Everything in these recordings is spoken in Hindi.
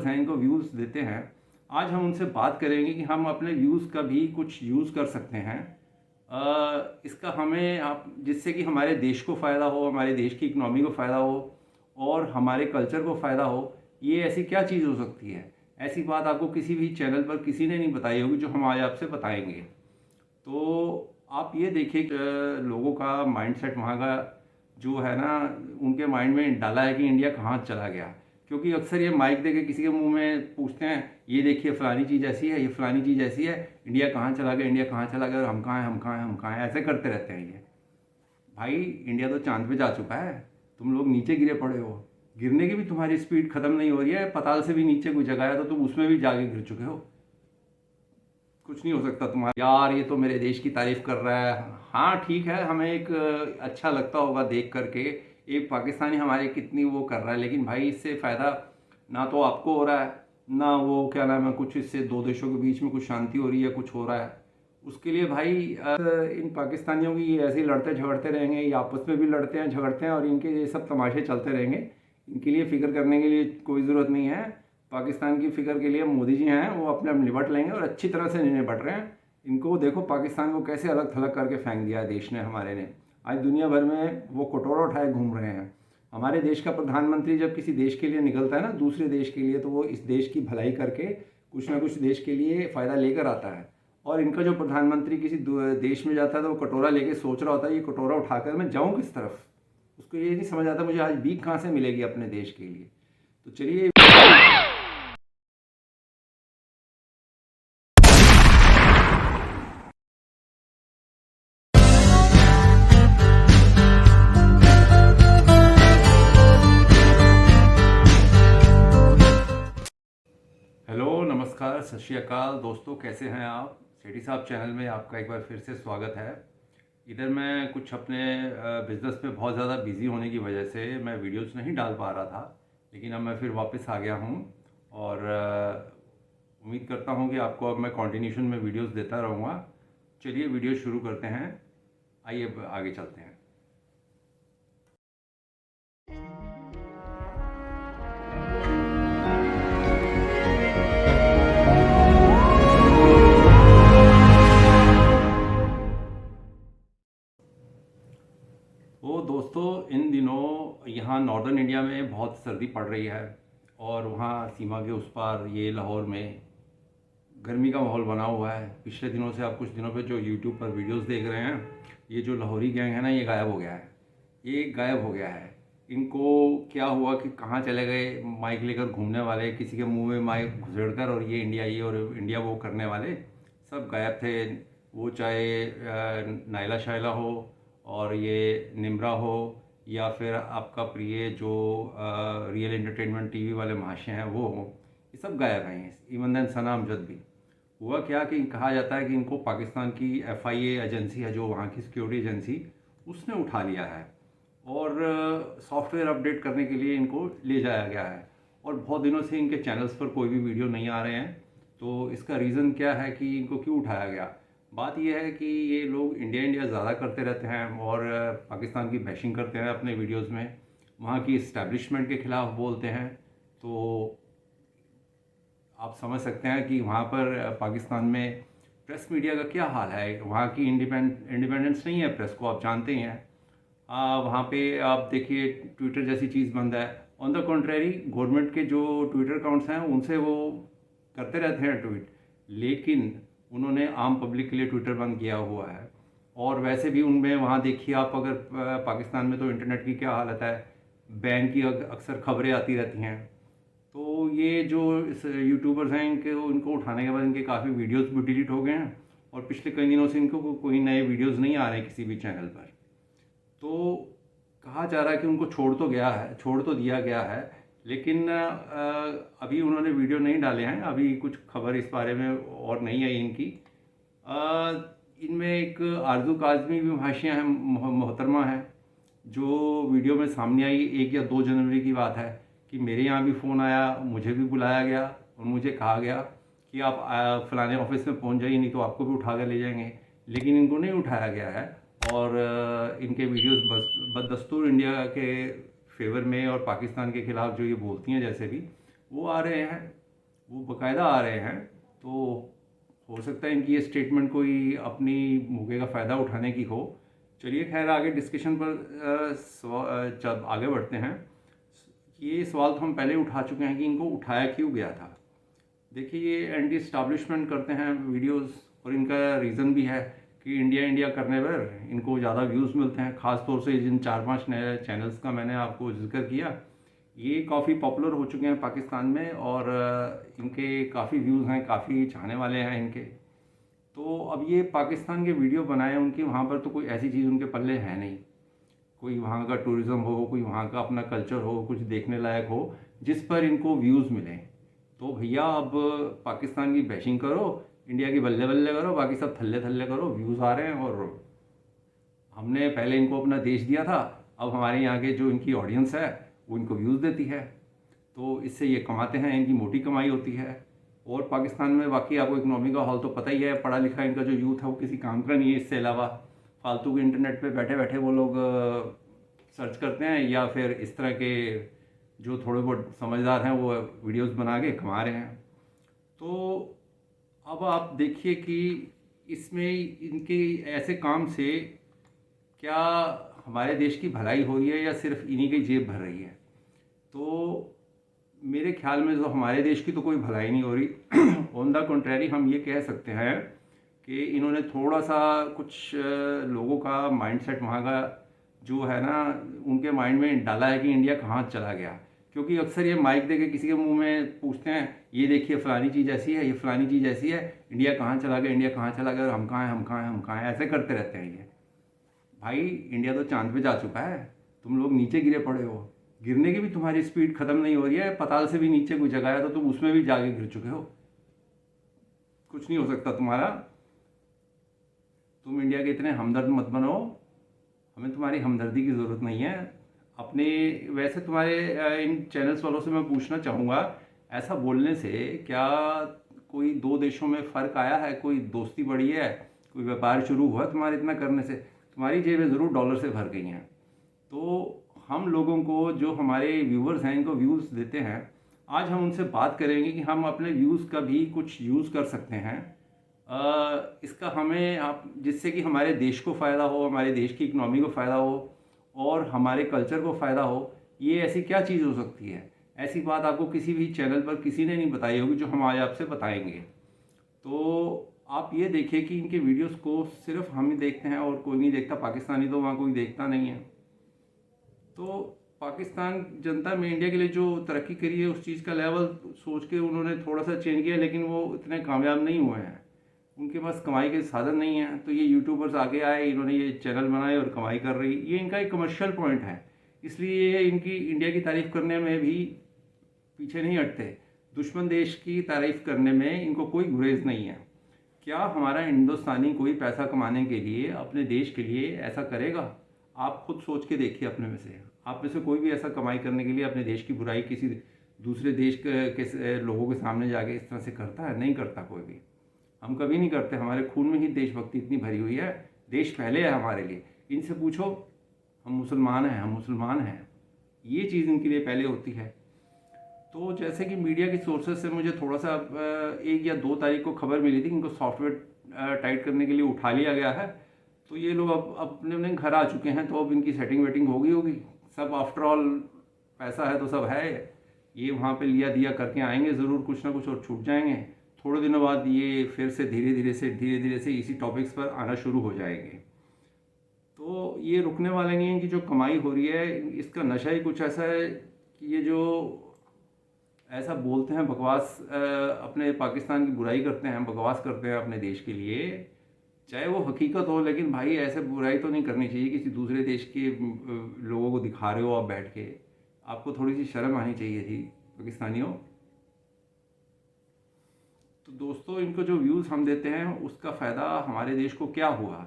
हैं इनको व्यूज़ देते हैं। आज हम उनसे बात करेंगे कि हम अपने व्यूज़ का भी कुछ यूज़ कर सकते हैं। इसका हमें आप जिससे कि हमारे देश को फ़ायदा हो, हमारे देश की इकनॉमी को फ़ायदा हो और हमारे कल्चर को फ़ायदा हो। ये ऐसी क्या चीज़ हो सकती है? ऐसी बात आपको किसी भी चैनल पर किसी ने नहीं बताई होगी जो हम आज आपसे बताएंगे। तो आप ये देखिए कि लोगों का माइंडसेट वहाँ का जो है ना, उनके माइंड में डाला है कि इंडिया कहाँ चला गया। क्योंकि अक्सर ये माइक देके किसी के मुंह में पूछते हैं, ये देखिए फ़लानी चीज़ ऐसी है, ये फ़लानी चीज़ ऐसी है, इंडिया कहाँ चला गया, इंडिया कहाँ चला गया और हम कहाँ हैं, हम कहाँ हैं, हम कहाँ हैं, ऐसे करते रहते हैं ये। भाई इंडिया तो चाँद पे जा चुका है, तुम लोग नीचे गिरे पड़े हो। गिरने की भी तुम्हारी स्पीड ख़त्म नहीं हो रही है, पाताल से भी नीचे कोई जगह है तो तुम उसमें भी जाके गिर चुके हो। कुछ नहीं हो सकता तुम्हारा। यार ये तो मेरे देश की तारीफ कर रहा है। हाँ ठीक है, हमें एक अच्छा लगता होगा देख करके एक पाकिस्तानी हमारे कितनी वो कर रहा है, लेकिन भाई इससे फ़ायदा ना तो आपको हो रहा है, ना वो क्या नाम है कुछ इससे दो देशों के बीच में कुछ शांति हो रही है, कुछ हो रहा है। उसके लिए भाई इन पाकिस्तानियों की ये ऐसे ही लड़ते झगड़ते रहेंगे, ये आपस में भी लड़ते हैं झगड़ते हैं और इनके ये सब तमाशे चलते रहेंगे। इनके लिए फ़िक्र करने के लिए कोई ज़रूरत नहीं है। पाकिस्तान की फ़िक्र के लिए मोदी जी हैं, वो अपने आप निपट लेंगे और अच्छी तरह से निपट रहे हैं। इनको देखो पाकिस्तान को कैसे अलग थलग करके फेंक दिया है देश ने, हमारे ने। आज दुनिया भर में वो कटोरा उठाए घूम रहे हैं। हमारे देश का प्रधानमंत्री जब किसी देश के लिए निकलता है ना, दूसरे देश के लिए, तो वो इस देश की भलाई करके कुछ ना कुछ देश के लिए फ़ायदा लेकर आता है। और इनका जो प्रधानमंत्री किसी देश में जाता है तो वो कटोरा लेके सोच रहा होता है, ये कटोरा उठाकर मैं जाऊँ किस तरफ। उसको ये नहीं समझ आता मुझे आज भीख कहाँ से मिलेगी अपने देश के लिए। तो चलिए। हेलो, नमस्कार, सत श्री अकाल दोस्तों, कैसे हैं आप? सेठी साहब चैनल में आपका एक बार फिर से स्वागत है। इधर मैं कुछ अपने बिज़नेस में बहुत ज़्यादा बिज़ी होने की वजह से मैं वीडियोस नहीं डाल पा रहा था, लेकिन अब मैं फिर वापस आ गया हूँ और उम्मीद करता हूँ कि आपको अब मैं कंटिन्यूशन में वीडियोस देता रहूँगा। चलिए वीडियो शुरू करते हैं, आइए अब आगे चलते हैं। वो दोस्तों, इन दिनों यहाँ नॉर्दर्न इंडिया में बहुत सर्दी पड़ रही है और वहाँ सीमा के उस पार ये लाहौर में गर्मी का माहौल बना हुआ है। पिछले दिनों से आप कुछ दिनों पे जो यूट्यूब पर वीडियोस देख रहे हैं, ये जो लाहौरी गैंग है ना, ये गायब हो गया है। ये गायब हो गया है। इनको क्या हुआ कि कहाँ चले गए माइक लेकर घूमने वाले, किसी के मुंह में माइक घुसेड़कर और ये इंडिया ये और इंडिया वो करने वाले सब गायब थे। वो चाहे नायला शायला हो और ये निम्रा हो या फिर आपका प्रिय जो रियल एंटरटेनमेंट टीवी वाले महाशय हैं वो हो, ये सब गायब हैं। इवन देन सना अमजद भी। हुआ क्या कि कहा जाता है कि इनको पाकिस्तान की FIA एजेंसी है, जो वहाँ की सिक्योरिटी एजेंसी, उसने उठा लिया है और सॉफ्टवेयर अपडेट करने के लिए इनको ले जाया गया है। और बहुत दिनों से इनके चैनल्स पर कोई भी वीडियो नहीं आ रहे हैं। तो इसका रीज़न क्या है कि इनको क्यों उठाया गया? बात यह है कि ये लोग इंडिया इंडिया ज़्यादा करते रहते हैं और पाकिस्तान की बैशिंग करते हैं अपने वीडियोज़ में, वहाँ की इस्टेब्लिशमेंट के ख़िलाफ़ बोलते हैं। तो आप समझ सकते हैं कि वहाँ पर पाकिस्तान में प्रेस मीडिया का क्या हाल है। वहाँ की इंडिपेंडेंस नहीं है प्रेस को, आप जानते ही हैं। वहाँ पे आप देखिए ट्विटर जैसी चीज़ बंद है। ऑन द कॉन्ट्रेरी गवर्नमेंट के जो ट्विटर अकाउंट्स हैं उनसे वो करते रहते हैं ट्वीट, लेकिन उन्होंने आम पब्लिक के लिए ट्विटर बंद किया हुआ है। और वैसे भी उनमें वहाँ देखिए आप, अगर पाकिस्तान में तो इंटरनेट की क्या हालत है, बैन की अक्सर खबरें आती रहती हैं। तो ये जो इस यूट्यूबर्स हैं, इनको उठाने के बाद इनके काफ़ी वीडियोस भी डिलीट हो गए हैं और पिछले कई दिनों से इनको कोई नए वीडियोस नहीं आ रहे किसी भी चैनल पर। तो कहा जा रहा है कि उनको छोड़ तो दिया गया है, लेकिन अभी उन्होंने वीडियो नहीं डाले हैं। अभी कुछ खबर इस बारे में और नहीं आई इनकी। इनमें एक आरजू काज़मी भी भाषियाँ हैं, मोहतरमा है, जो वीडियो में सामने आई। 1 या 2 जनवरी की बात है कि मेरे यहाँ भी फ़ोन आया, मुझे भी बुलाया गया और मुझे कहा गया कि आप फ़लाने ऑफिस में पहुँच जाइए, नहीं तो आपको भी उठा कर ले जाएंगे। लेकिन इनको नहीं उठाया गया है और इनके वीडियोस बदस्तूर इंडिया के फेवर में और पाकिस्तान के ख़िलाफ़ जो ये बोलती हैं, जैसे भी वो आ रहे हैं, वो बाकायदा आ रहे हैं। तो हो सकता है इनकी ये स्टेटमेंट कोई अपनी मौके का फ़ायदा उठाने की हो। चलिए खैर आगे डिस्कशन पर जब आगे बढ़ते हैं। ये सवाल तो हम पहले उठा चुके हैं कि इनको उठाया क्यों गया था। देखिए ये एंटी इस्टाब्लिशमेंट करते हैं वीडियोस, और इनका रीज़न भी है कि इंडिया इंडिया करने पर इनको ज़्यादा व्यूज़ मिलते हैं। ख़ास तौर से जिन 4-5 नए चैनल्स का मैंने आपको जिक्र किया, ये काफ़ी पॉपुलर हो चुके हैं पाकिस्तान में, और इनके काफ़ी व्यूज़ हैं, काफ़ी चाहने वाले हैं इनके। तो अब ये पाकिस्तान के वीडियो बनाए, उनकी वहाँ पर तो कोई ऐसी चीज़ उनके पल्ले है नहीं। कोई वहाँ का टूरिज़्म हो, कोई वहाँ का अपना कल्चर हो, कुछ देखने लायक हो जिस पर इनको व्यूज़ मिलें। तो भैया अब पाकिस्तान की बैशिंग करो, इंडिया की बल्ले बल्ले करो, बाकी सब थल्ले थल्ले करो, व्यूज़ आ रहे हैं। और हमने पहले इनको अपना देश दिया था, अब हमारे यहाँ के जो इनकी ऑडियंस है वो इनको व्यूज़ देती है, तो इससे ये कमाते हैं, इनकी मोटी कमाई होती है। और पाकिस्तान में बाकी आपको इकनॉमी का हाल तो पता ही है, पढ़ा लिखा इनका जो यूथ है वो किसी काम का नहीं है। इससे अलावा फालतू के इंटरनेट पे बैठे बैठे वो लोग सर्च करते हैं, या फिर इस तरह के जो थोड़े बहुत समझदार हैं वो वीडियोस बना के कमा रहे हैं। तो अब आप देखिए कि इसमें इनके ऐसे काम से क्या हमारे देश की भलाई हो रही है या सिर्फ इन्हीं की जेब भर रही है। तो मेरे ख्याल में तो हमारे देश की तो कोई भलाई नहीं हो रही। ऑन द कंट्रेरी हम ये कह सकते हैं कि इन्होंने थोड़ा सा कुछ लोगों का माइंडसेट वहाँ का जो है ना, उनके माइंड में डाला है कि इंडिया कहाँ चला गया। क्योंकि अक्सर ये माइक दे के किसी के मुंह में पूछते हैं, ये देखिए फ़लानी चीज़ ऐसी है, ये फ़लानी चीज़ ऐसी है, इंडिया कहाँ चला गया, इंडिया कहाँ चला गया, और हम कहाँ हैं, हम कहाँ हैं, हम कहाँ हैं, ऐसे करते रहते हैं ये। भाई इंडिया तो चांद पे जा चुका है, तुम लोग नीचे गिरे पड़े हो। गिरने की भी तुम्हारी स्पीड ख़त्म नहीं हो रही है। पताल से भी नीचे कोई जगह है तो तुम उसमें भी जाके गिर चुके हो। कुछ नहीं हो सकता तुम्हारा। तुम इंडिया के इतने हमदर्द मत बनो, हमें तुम्हारी हमदर्दी की ज़रूरत नहीं है। अपने वैसे तुम्हारे इन चैनल्स वालों से मैं पूछना चाहूँगा, ऐसा बोलने से क्या कोई दो देशों में फ़र्क आया है, कोई दोस्ती बढ़ी है, कोई व्यापार शुरू हुआ तुम्हारे इतना करने से? तुम्हारी जेबें ज़रूर डॉलर से भर गई हैं। तो हम लोगों को, जो हमारे व्यूवर्स हैं, इनको व्यूज़ देते हैं, आज हम उनसे बात करेंगे कि हम अपने व्यूज़ का भी कुछ यूज़ कर सकते हैं। इसका हमें आप जिससे कि हमारे देश को फ़ायदा हो, हमारे देश की इकनॉमी को फ़ायदा हो, और हमारे कल्चर को फ़ायदा हो। ये ऐसी क्या चीज़ हो सकती है? ऐसी बात आपको किसी भी चैनल पर किसी ने नहीं बताई होगी जो हम आज आपसे बताएंगे। तो आप ये देखिए कि इनके वीडियोस को सिर्फ हम ही देखते हैं और कोई नहीं देखता। पाकिस्तानी तो वहाँ कोई देखता नहीं है। तो पाकिस्तान जनता में इंडिया के लिए जो तरक्की करी है, उस चीज़ का लेवल सोच के उन्होंने थोड़ा सा चेंज किया, लेकिन वो इतने कामयाब नहीं हुए हैं। उनके पास कमाई के साधन नहीं है। तो ये यूट्यूबर्स आगे आए, इन्होंने ये चैनल बनाए और कमाई कर रही। ये इनका एक कमर्शियल पॉइंट है, इसलिए ये इनकी इंडिया की तारीफ़ करने में भी पीछे नहीं हटते। दुश्मन देश की तारीफ़ करने में इनको कोई गुरेज नहीं है। क्या हमारा हिंदुस्तानी कोई पैसा कमाने के लिए, अपने देश के लिए ऐसा करेगा? आप खुद सोच के देखिए अपने में से। आप में से कोई भी ऐसा कमाई करने के लिए अपने देश की बुराई किसी दूसरे देश के लोगों के सामने जाके इस तरह से करता है? नहीं करता कोई भी। हम कभी नहीं करते। हमारे खून में ही देशभक्ति इतनी भरी हुई है। देश पहले है हमारे लिए। इनसे पूछो, हम मुसलमान हैं, हम मुसलमान हैं, ये चीज़ इनके लिए पहले होती है। तो जैसे कि मीडिया की सोर्सेज से मुझे थोड़ा सा 1 या 2 तारीख को खबर मिली थी कि इनको सॉफ्टवेयर टाइट करने के लिए उठा लिया गया है। तो ये लोग अब अपने अपने घर आ चुके हैं, तो अब इनकी सेटिंग वेटिंग होगी सब। आफ्टर ऑल पैसा है तो सब है। ये वहाँ पे लिया दिया करके आएंगे ज़रूर कुछ ना कुछ, और छूट जाएंगे। थोड़े दिनों बाद ये फिर से धीरे धीरे से इसी टॉपिक्स पर आना शुरू हो जाएंगे। तो ये रुकने वाले नहीं हैं कि जो कमाई हो रही है, इसका नशा ही कुछ ऐसा है कि ये जो ऐसा बोलते हैं बकवास, अपने पाकिस्तान की बुराई करते हैं, बकवास करते हैं अपने देश के लिए, चाहे वो हकीकत हो। लेकिन भाई ऐसे बुराई तो नहीं करनी चाहिए। किसी दूसरे देश के लोगों को दिखा रहे हो आप बैठ के, आपको थोड़ी सी शर्म आनी चाहिए थी पाकिस्तानियों। तो दोस्तों, इनको जो व्यूज़ हम देते हैं उसका फ़ायदा हमारे देश को क्या हुआ,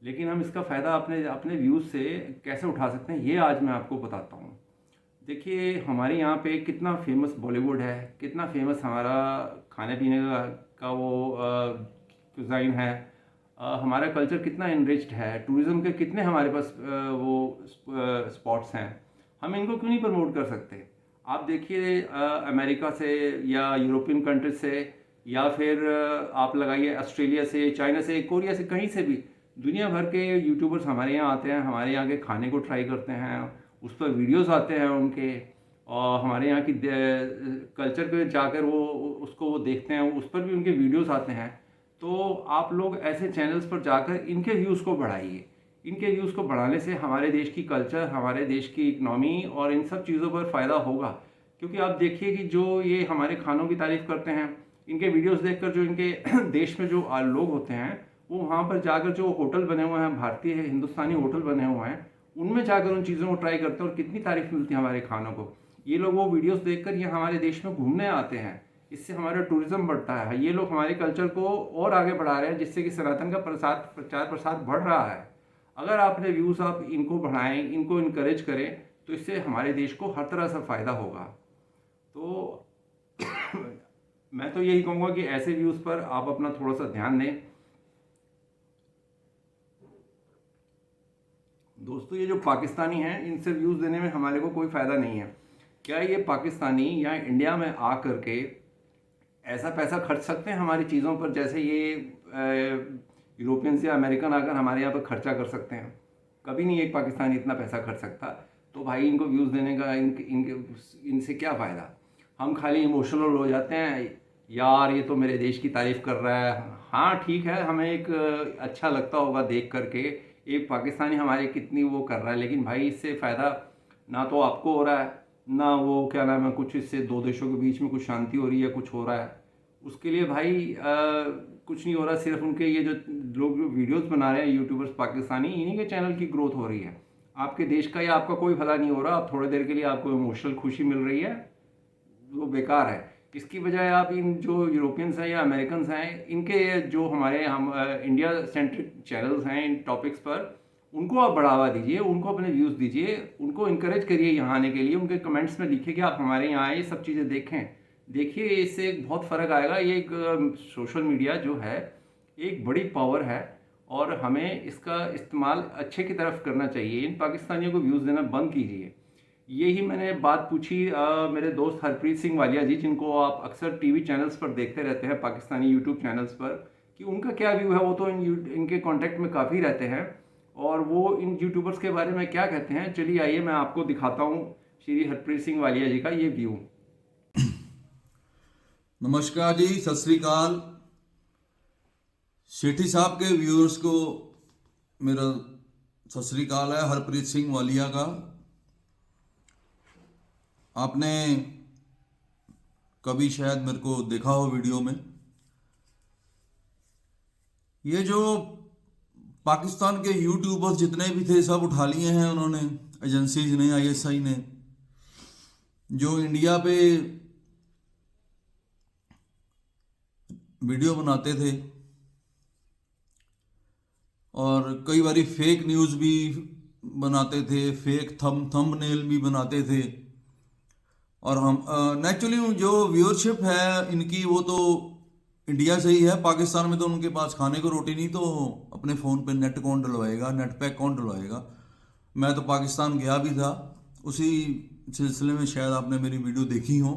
लेकिन हम इसका फ़ायदा अपने अपने व्यूज़ से कैसे उठा सकते हैं, ये आज मैं आपको बताता हूँ। देखिए हमारे यहाँ पे कितना फेमस बॉलीवुड है, कितना फेमस हमारा खाने पीने का वो कुज़ाइन है। हमारा कल्चर कितना इनरिच्ड है। टूरिज़्म के कितने हमारे पास वो स्पॉट्स हैं। हम इनको क्यों नहीं प्रमोट कर सकते? आप देखिए अमेरिका से या यूरोपियन कंट्री से या फिर आप लगाइए ऑस्ट्रेलिया से, चाइना से, कोरिया से, कहीं से भी दुनिया भर के यूट्यूबर्स हमारे यहाँ आते हैं, हमारे यहाँ के खाने को ट्राई करते हैं, उस पर वीडियोस आते हैं उनके, और हमारे यहाँ की कल्चर पे जाकर वो उसको वो देखते हैं, उस पर भी उनके वीडियोस आते हैं। तो आप लोग ऐसे चैनल्स पर जाकर इनके व्यूज़ को बढ़ाइए। इनके व्यूज़ को बढ़ाने से हमारे देश की कल्चर, हमारे देश की इकनॉमी और इन सब चीज़ों पर फ़ायदा होगा। क्योंकि आप देखिए कि जो ये हमारे खानों की तारीफ़ करते हैं, इनके वीडियोस देखकर जो इनके देश में जो लोग होते हैं, वो वहाँ पर जाकर जो होटल बने हुए हैं, भारतीय हिंदुस्तानी होटल बने हुए हैं, उनमें जाकर उन चीज़ों को ट्राई करते हैं और कितनी तारीफ़ मिलती है हमारे खानों को। ये लोग वो वीडियोस देखकर ये हमारे देश में घूमने आते हैं, इससे हमारा टूरिज्म बढ़ता है। ये लोग हमारे कल्चर को और आगे बढ़ा रहे हैं, जिससे कि सनातन का प्रचार प्रसार बढ़ रहा है। अगर आपने व्यूज़ आप इनको बढ़ाएं, इनको इनकरेज करें, तो इससे हमारे देश को हर तरह से फ़ायदा होगा। तो मैं तो यही कहूँगा कि ऐसे व्यूज़ पर आप अपना थोड़ा सा ध्यान दें। दोस्तों, ये जो पाकिस्तानी हैं, इनसे व्यूज़ देने में हमारे को कोई फ़ायदा नहीं है। क्या ये पाकिस्तानी यहाँ इंडिया में आ कर के ऐसा पैसा खर्च सकते हैं हमारी चीज़ों पर, जैसे ये यूरोपियंस या अमेरिकन आकर हमारे यहाँ पर खर्चा कर सकते हैं? कभी नहीं एक पाकिस्तानी इतना पैसा खर्च सकता। तो भाई इनको व्यूज़ देने का इनसे क्या फ़ायदा? हम खाली इमोशनल हो जाते हैं, यार ये तो मेरे देश की तारीफ़ कर रहा है। हाँ ठीक है, हमें एक अच्छा लगता होगा देख करके एक पाकिस्तानी हमारे कितनी वो कर रहा है, लेकिन भाई इससे फ़ायदा ना तो आपको हो रहा है, ना वो क्या नाम है, कुछ इससे दो देशों के बीच में कुछ शांति हो रही है, कुछ हो रहा है। उसके लिए भाई कुछ नहीं हो रहा। सिर्फ उनके ये जो लोग वीडियोस बना रहे हैं यूट्यूबर्स पाकिस्तानी, इन्हीं के चैनल की ग्रोथ हो रही है। आपके देश का या आपका कोई भला नहीं हो रहा। आप थोड़ी देर के लिए आपको इमोशनल खुशी मिल रही है, वो बेकार है। इसकी बजाय आप इन जो यूरोपियंस हैं या अमेरिकन्स हैं, इनके जो हम इंडिया सेंट्रिक चैनल्स हैं, इन टॉपिक्स पर उनको आप बढ़ावा दीजिए, उनको अपने व्यूज़ दीजिए, उनको इनकरेज करिए यहाँ आने के लिए। उनके कमेंट्स में लिखिए कि आप हमारे यहाँ आए, ये सब चीज़ें देखें। देखिए इससे एक बहुत फ़र्क आएगा। ये एक सोशल मीडिया जो है एक बड़ी पावर है और हमें इसका इस्तेमाल अच्छे की तरफ करना चाहिए। इन पाकिस्तानियों को व्यूज़ देना बंद कीजिए। यही मैंने बात पूछी मेरे दोस्त हरप्रीत सिंह वालिया जी, जिनको आप अक्सर टीवी चैनल्स पर देखते रहते हैं, पाकिस्तानी यूट्यूब चैनल्स पर, कि उनका क्या व्यू है। वो तो इनके कांटेक्ट में काफ़ी रहते हैं और वो इन यूट्यूबर्स के बारे में क्या कहते हैं। चलिए आइए मैं आपको दिखाता हूँ श्री हरप्रीत सिंह वालिया जी का ये व्यू। नमस्कार जी, सत श्री अकाल। सेठी साहब के व्यूअर्स को मेरा सत श्री अकाल है, हरप्रीत सिंह वालिया का। आपने कभी शायद मेरे को देखा हो वीडियो में। ये जो पाकिस्तान के यूट्यूबर्स जितने भी थे सब उठा लिए हैं उन्होंने, एजेंसीज ने, ISI ने, जो इंडिया पे वीडियो बनाते थे और कई बारी फेक न्यूज़ भी बनाते थे, फेक थंबनेल भी बनाते थे। और हम नेचुरली जो व्यूअरशिप है इनकी वो तो इंडिया से ही है। पाकिस्तान में तो उनके पास खाने को रोटी नहीं, तो अपने फ़ोन पे नेट कौन डलवाएगा, नेट पैक कौन डलवाएगा। मैं तो पाकिस्तान गया भी था, उसी सिलसिले में शायद आपने मेरी वीडियो देखी हो।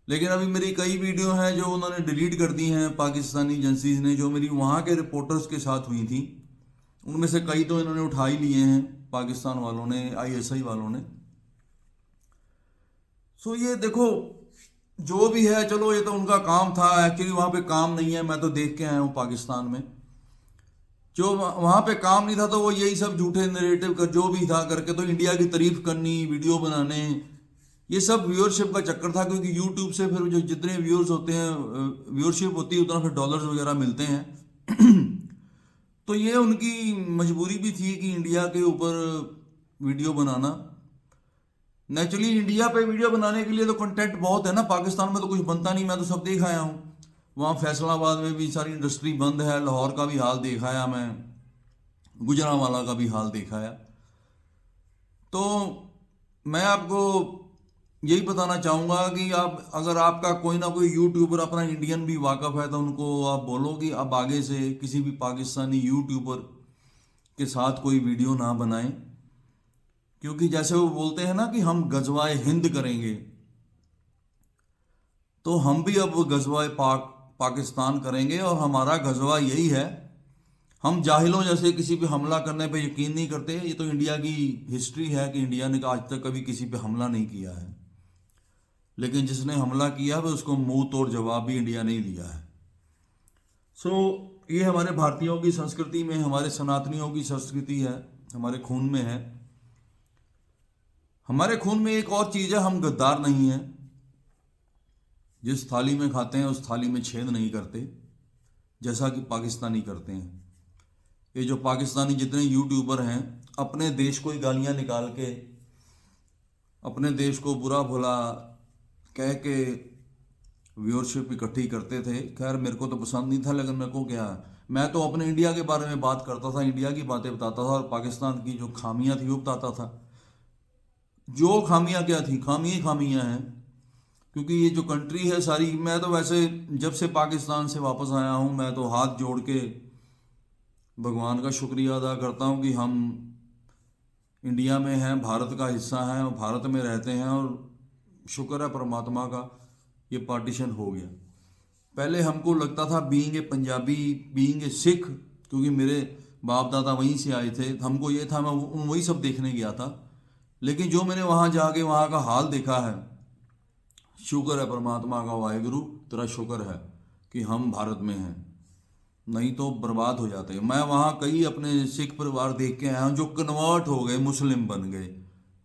लेकिन अभी मेरी कई वीडियो हैं जो उन्होंने डिलीट कर दी हैं पाकिस्तानी एजेंसीज ने, जो मेरी वहाँ के रिपोर्टर्स के साथ हुई थी। उनमें से कई तो इन्होंने उठा ही लिए हैं पाकिस्तान वालों ने, ISI वालों ने। सो ये देखो, जो भी है चलो, ये तो उनका काम था। एक्चुअली वहाँ पे काम नहीं है, मैं तो देख के आया हूँ पाकिस्तान में। जो वहाँ पे काम नहीं था तो वो यही सब झूठे नरेटिव का जो भी था करके तो इंडिया की तारीफ करनी, वीडियो बनाने, ये सब व्यूअरशिप का चक्कर था। क्योंकि यूट्यूब से फिर जो जितने व्यूअर्स होते हैं, व्यूअरशिप होती है, उतना फिर डॉलर्स वगैरह मिलते हैं। तो ये उनकी मजबूरी भी थी कि इंडिया के ऊपर वीडियो बनाना। नेचुरली इंडिया पे वीडियो बनाने के लिए तो कंटेंट बहुत है ना, पाकिस्तान में तो कुछ बनता नहीं। मैं तो सब देख आया हूँ। वहाँ फैसलाबाद में भी सारी इंडस्ट्री बंद है, लाहौर का भी हाल देखा है मैं, गुजरांवाला का भी हाल देखा है। तो मैं आपको यही बताना चाहूँगा कि आप, अगर आपका कोई ना कोई यूट्यूबर अपना इंडियन भी वाकफ़ है, तो उनको आप बोलो कि अब आगे से किसी भी पाकिस्तानी यूट्यूबर के साथ कोई वीडियो ना बनाएं। क्योंकि जैसे वो बोलते हैं ना कि हम गजवाए हिंद करेंगे, तो हम भी अब गजवाए पाकिस्तान करेंगे। और हमारा गजवा यही है, हम जाहिलों जैसे किसी पे हमला करने पे यकीन नहीं करते। ये तो इंडिया की हिस्ट्री है कि इंडिया ने आज तक कभी किसी पे हमला नहीं किया है, लेकिन जिसने हमला किया है उसको मुंह तोड़ जवाब भी इंडिया ने ही दिया है। सो ये हमारे भारतीयों की संस्कृति में, हमारे सनातनियों की संस्कृति है, हमारे खून में है। हमारे खून में एक और चीज़ है, हम गद्दार नहीं हैं। जिस थाली में खाते हैं उस थाली में छेद नहीं करते, जैसा कि पाकिस्तानी करते हैं। ये जो पाकिस्तानी जितने यूट्यूबर हैं, अपने देश को ही गालियां निकाल के, अपने देश को बुरा भला कह के व्यूअरशिप इकट्ठी करते थे। खैर मेरे को तो पसंद नहीं था, लेकिन मेरे को क्या, मैं तो अपने इंडिया के बारे में बात करता था, इंडिया की बातें बताता था और पाकिस्तान की जो खामियां थी वो बताता था। जो खामियां क्या थी, खामियां खामियां हैं, क्योंकि ये जो कंट्री है सारी, मैं तो वैसे जब से पाकिस्तान से वापस आया हूँ, मैं तो हाथ जोड़ के भगवान का शुक्रिया अदा करता हूँ कि हम इंडिया में हैं, भारत का हिस्सा हैं और भारत में रहते हैं। और शुक्र है परमात्मा का, ये पार्टीशन हो गया। पहले हमको लगता था being a Punjabi, being a Sikh, क्योंकि मेरे बाप दादा वहीं से आए थे, हमको ये था, मैं वही सब देखने गया था। लेकिन जो मैंने वहाँ जाके वहाँ का हाल देखा है, शुक्र है परमात्मा का, वाहेगुरु तेरा शुक्र है कि हम भारत में हैं, नहीं तो बर्बाद हो जाते। मैं वहाँ कई अपने सिख परिवार देख के आया हूँ जो कन्वर्ट हो गए, मुस्लिम बन गए,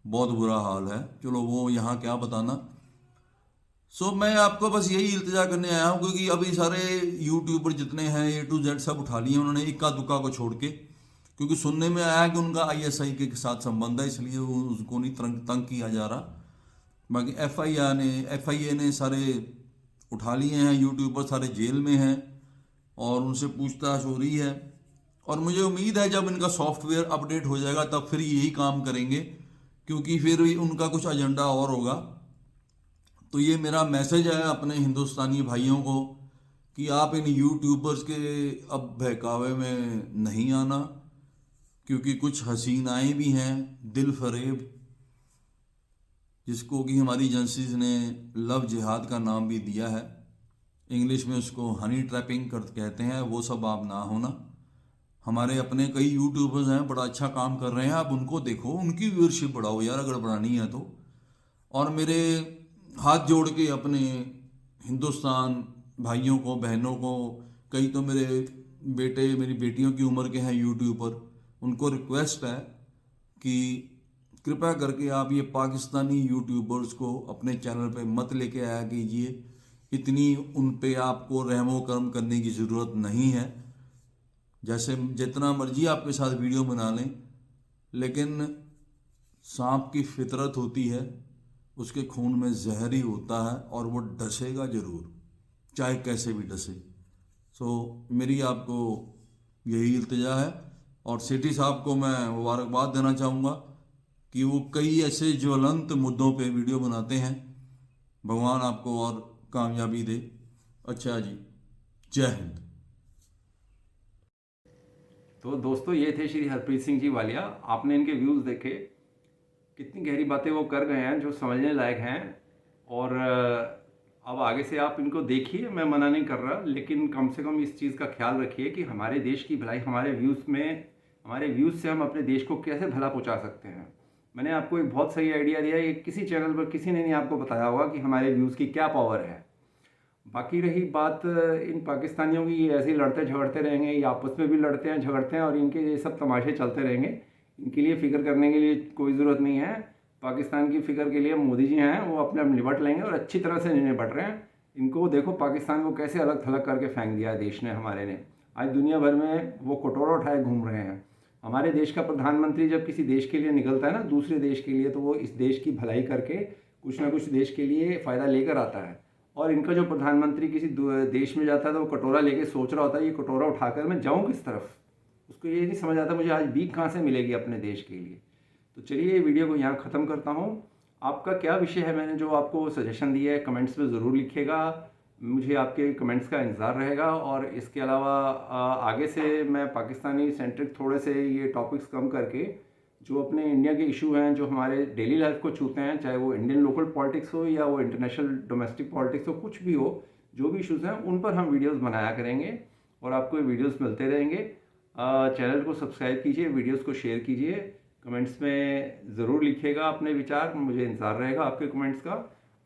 बहुत बुरा हाल है। चलो वो यहाँ क्या बताना। सो मैं आपको बस यही इल्तिजा करने आया हूँ, क्योंकि अभी सारे यूट्यूबर जितने हैं A to Z सब उठा लिए उन्होंने, इक्का दुक्का को छोड़ के, क्योंकि सुनने में आया कि उनका ISI के साथ संबंध है, इसलिए वो उसको नहीं तंग किया जा रहा। बाकी FIA ने सारे उठा लिए हैं, यूट्यूबर सारे जेल में हैं और उनसे पूछताछ हो रही है। और मुझे उम्मीद है जब इनका सॉफ्टवेयर अपडेट हो जाएगा तब फिर यही काम करेंगे, क्योंकि फिर उनका कुछ एजेंडा और होगा। तो ये मेरा मैसेज है अपने हिंदुस्तानी भाइयों को कि आप इन यूट्यूबर्स के अब बहकावे में नहीं आना, क्योंकि कुछ हसीनाएं भी हैं दिल फरेब, जिसको कि हमारी एजेंसीज ने लव जिहाद का नाम भी दिया है। इंग्लिश में उसको हनी ट्रैपिंग कहते हैं। वो सब आप ना होना। हमारे अपने कई यूट्यूबर्स हैं, बड़ा अच्छा काम कर रहे हैं, आप उनको देखो, उनकी व्यूअरशिप बढ़ाओ यार, अगर बढ़ानी है तो। और मेरे हाथ जोड़ के अपने हिंदुस्तान भाइयों को, बहनों को, कई तो मेरे बेटे मेरी बेटियों की उम्र के हैं यूट्यूबर, उनको रिक्वेस्ट है कि कृपया करके आप ये पाकिस्तानी यूट्यूबर्स को अपने चैनल पे मत लेके आया कीजिए। इतनी उन पे आपको रहमो करम करने की ज़रूरत नहीं है। जैसे जितना मर्जी आपके साथ वीडियो बना लें, लेकिन सांप की फितरत होती है, उसके खून में जहर ही होता है और वो डसेगा ज़रूर, चाहे कैसे भी डसे। सो मेरी आपको यही इल्तिजा है। और सिटी साहब को मैं मुबारकबाद देना चाहूँगा कि वो कई ऐसे ज्वलंत मुद्दों पे वीडियो बनाते हैं। भगवान आपको और कामयाबी दे। अच्छा जी, जय हिंद। तो दोस्तों ये थे श्री हरप्रीत सिंह जी वालिया। आपने इनके व्यूज़ देखे, कितनी गहरी बातें वो कर गए हैं जो समझने लायक हैं। और अब आगे से आप इनको देखिए, मैं मना नहीं कर रहा, लेकिन कम से कम इस चीज़ का ख्याल रखिए कि हमारे देश की भलाई, हमारे व्यूज़ से हम अपने देश को कैसे भला पहुंचा सकते हैं। मैंने आपको एक बहुत सही आइडिया दिया है, किसी चैनल पर किसी ने नहीं आपको बताया होगा कि हमारे व्यूज़ की क्या पावर है। बाकी रही बात इन पाकिस्तानियों की, ये ऐसे ही लड़ते झगड़ते रहेंगे, ये आपस में भी लड़ते हैं झगड़ते हैं और इनके ये सब तमाशे चलते रहेंगे। इनके लिए फ़िक्र करने के लिए कोई ज़रूरत नहीं है। पाकिस्तान की फ़िक्र के लिए मोदी जी हैं, वो अपने आप निपट लेंगे और अच्छी तरह से निपट रहे हैं। इनको देखो पाकिस्तान को कैसे अलग थलग करके फेंक दिया देश ने, हमारे ने। आज दुनिया भर में वो कटोरा उठाए घूम रहे हैं। हमारे देश का प्रधानमंत्री जब किसी देश के लिए निकलता है ना, दूसरे देश के लिए, तो वो इस देश की भलाई करके कुछ ना कुछ देश के लिए फ़ायदा लेकर आता है। और इनका जो प्रधानमंत्री किसी देश में जाता है तो वो कटोरा लेके सोच रहा होता है, ये कटोरा उठाकर मैं जाऊँ किस तरफ। उसको ये नहीं समझ आता मुझे आज भीख कहाँ से मिलेगी अपने देश के लिए। तो चलिए ये वीडियो को यहाँ ख़त्म करता हूँ। आपका क्या विषय है, मैंने जो आपको सजेशन दिया है कमेंट्स में ज़रूर लिखिएगा। मुझे आपके कमेंट्स का इंतज़ार रहेगा। और इसके अलावा आगे से मैं पाकिस्तानी सेंट्रिक थोड़े से ये टॉपिक्स कम करके जो अपने इंडिया के इशू हैं, जो हमारे डेली लाइफ को छूते हैं, चाहे वो इंडियन लोकल पॉलिटिक्स हो या वो इंटरनेशनल डोमेस्टिक पॉलिटिक्स हो, कुछ भी हो, जो भी इश्यूज़ हैं उन पर हम वीडियोस बनाया करेंगे और आपको ये वीडियोस मिलते रहेंगे। चैनल को सब्सक्राइब कीजिए, वीडियोस को शेयर कीजिए, कमेंट्स में ज़रूर लिखिएगा अपने विचार, मुझे इंतज़ार रहेगा आपके कमेंट्स का।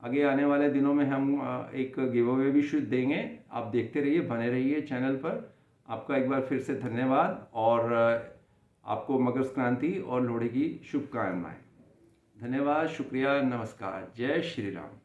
आगे आने वाले दिनों में हम एक गिव अवे भी देंगे, आप देखते रहिए, बने रहिए चैनल पर। आपका एक बार फिर से धन्यवाद और आपको मकर संक्रांति और लोहड़ी की शुभकामनाएं। धन्यवाद, शुक्रिया, नमस्कार, जय श्री राम।